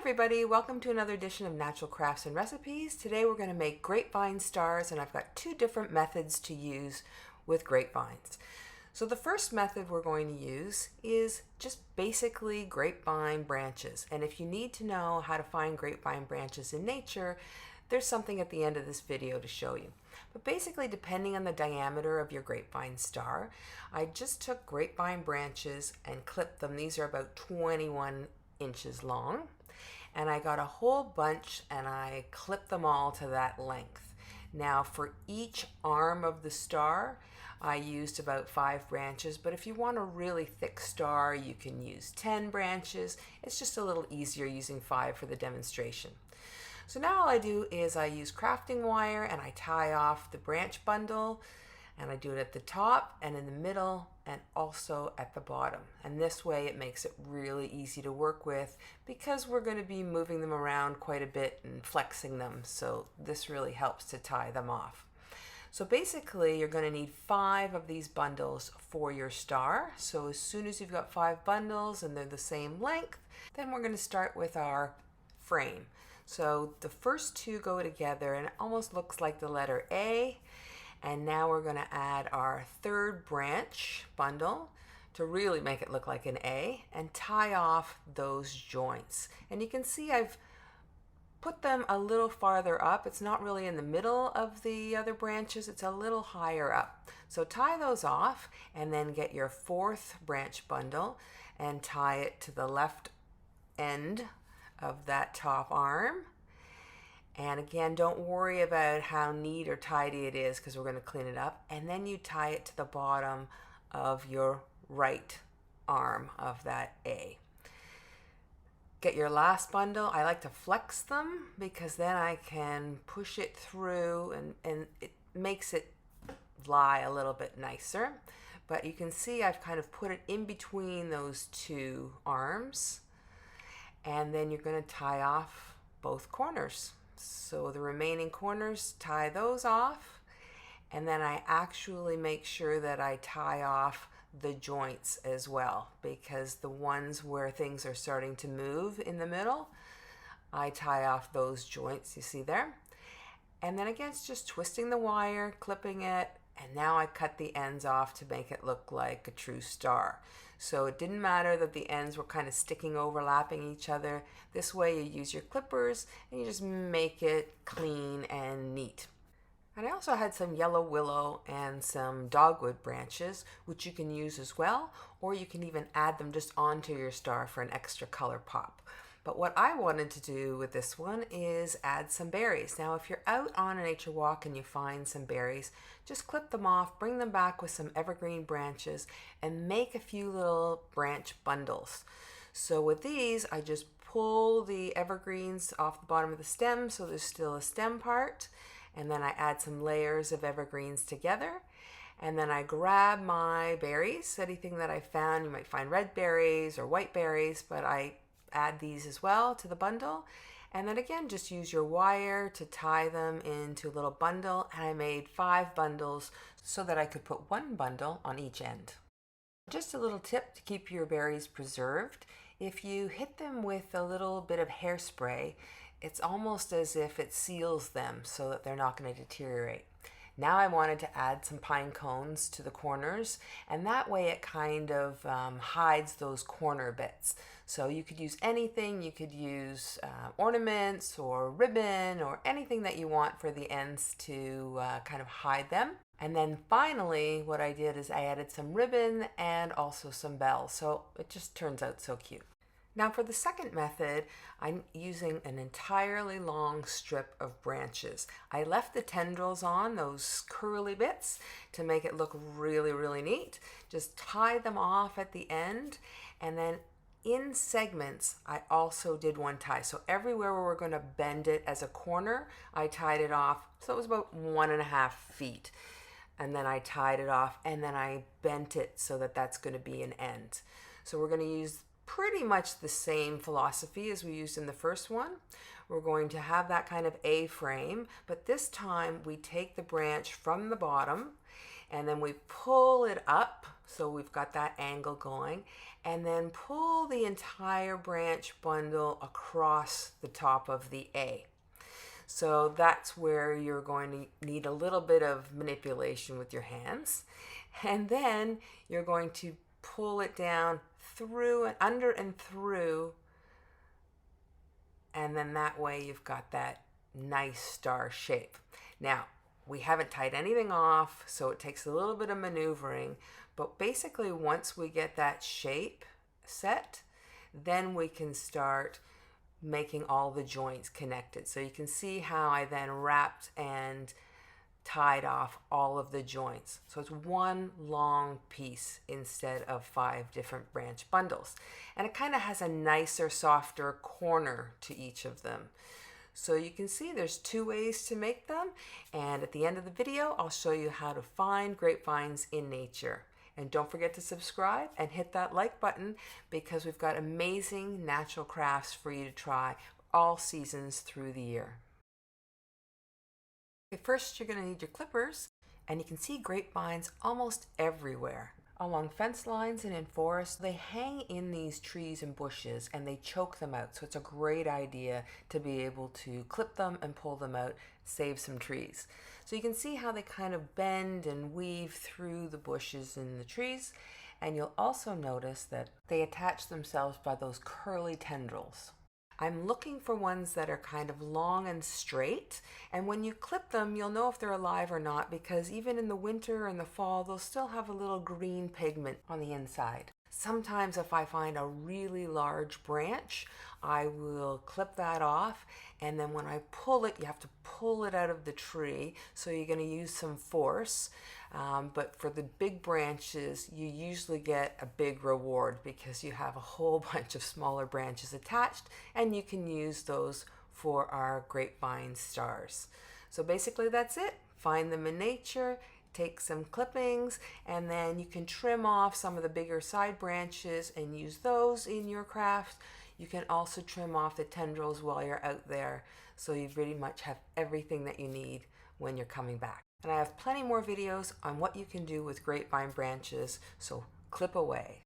everybody, welcome to another edition of Natural Crafts and Recipes. Today we're going to make grapevine stars, and I've got two different methods to use with grapevines. So the first method we're going to use is just basically grapevine branches. And if you need to know how to find grapevine branches in nature, there's something at the end of this video to show you. But basically, depending on the diameter of your grapevine star, I just took grapevine branches and clipped them. These are about 21 inches long. And I got a whole bunch and I clipped them all to that length. Now for each arm of the star, I used about 5 branches, but if you want a really thick star, you can use 10 branches. It's just a little easier using 5 for the demonstration. So now all I do is I use crafting wire and I tie off the branch bundle, and I do it at the top and in the middle and also at the bottom. And this way it makes it really easy to work with because we're going to be moving them around quite a bit and flexing them. So this really helps to tie them off. So basically you're going to need 5 of these bundles for your star. So as soon as you've got 5 bundles and they're the same length, then we're going to start with our frame. So the first 2 go together and it almost looks like the letter A. And now we're going to add our 3rd branch bundle to really make it look like an A and tie off those joints. And you can see I've put them a little farther up. It's not really in the middle of the other branches, it's a little higher up. So tie those off and then get your 4th branch bundle and tie it to the left end of that top arm. And again, don't worry about how neat or tidy it is because we're going to clean it up. And then you tie it to the bottom of your right arm of that A. Get your last bundle. I like to flex them because then I can push it through and it makes it lie a little bit nicer. But you can see I've kind of put it in between those 2 arms. And then you're going to tie off both corners. So the remaining corners, tie those off, and then I actually make sure that I tie off the joints as well, because the ones where things are starting to move in the middle, I tie off those joints, you see there. And then again, it's just twisting the wire, clipping it, and now I cut the ends off to make it look like a true star. So it didn't matter that the ends were kind of sticking, overlapping each other. This way you use your clippers and you just make it clean and neat. And I also had some yellow willow and some dogwood branches, which you can use as well, or you can even add them just onto your star for an extra color pop. But what I wanted to do with this one is add some berries. Now, if you're out on a nature walk and you find some berries, just clip them off, bring them back with some evergreen branches, and make a few little branch bundles. So with these, I just pull the evergreens off the bottom of the stem so there's still a stem part, and then I add some layers of evergreens together. And then I grab my berries, anything that I found. You might find red berries or white berries, but I add these as well to the bundle, and then again just use your wire to tie them into a little bundle. And I made 5 bundles so that I could put 1 bundle on each end. Just a little tip to keep your berries preserved: if you hit them with a little bit of hairspray, it's almost as if it seals them so that they're not going to deteriorate. Now I wanted to add some pine cones to the corners, and that way it kind of hides those corner bits. So you could use anything. You could use ornaments or ribbon or anything that you want for the ends to kind of hide them. And then finally what I did is I added some ribbon and also some bells. So it just turns out so cute. Now for the second method, I'm using an entirely long strip of branches. I left the tendrils on, those curly bits, to make it look really, really neat. Just tie them off at the end, and then in segments, I also did 1 tie. So everywhere where we're going to bend it as a corner, I tied it off. So it was about 1.5 feet. And then I tied it off, and then I bent it so that that's going to be an end. So we're going to use pretty much the same philosophy as we used in the first one. We're going to have that kind of A-frame, but this time we take the branch from the bottom and then we pull it up so we've got that angle going, and then pull the entire branch bundle across the top of the A. So that's where you're going to need a little bit of manipulation with your hands. And then you're going to pull it down through and under and through, and then that way you've got that nice star shape. Now, we haven't tied anything off, so it takes a little bit of maneuvering, but basically once we get that shape set, then we can start making all the joints connected. So you can see how I then wrapped and tied off all of the joints. So it's one long piece instead of 5 different branch bundles. And it kind of has a nicer, softer corner to each of them. So you can see there's 2 ways to make them. And at the end of the video, I'll show you how to find grapevines in nature. And don't forget to subscribe and hit that like button, because we've got amazing natural crafts for you to try all seasons through the year. Okay, first you're going to need your clippers, and you can see grapevines almost everywhere. Along fence lines and in forests, they hang in these trees and bushes and they choke them out. So it's a great idea to be able to clip them and pull them out, save some trees. So you can see how they kind of bend and weave through the bushes and the trees. And you'll also notice that they attach themselves by those curly tendrils. I'm looking for ones that are kind of long and straight, and when you clip them you'll know if they're alive or not, because even in the winter and the fall they'll still have a little green pigment on the inside. Sometimes if I find a really large branch, I will clip that off, and then when I pull it, you have to pull it out of the tree, so you're going to use some force. But for the big branches, you usually get a big reward because you have a whole bunch of smaller branches attached, and you can use those for our grapevine stars. So basically that's it. Find them in nature, take some clippings, and then you can trim off some of the bigger side branches and use those in your craft. You can also trim off the tendrils while you're out there, so you pretty much have everything that you need when you're coming back. And I have plenty more videos on what you can do with grapevine branches, so clip away.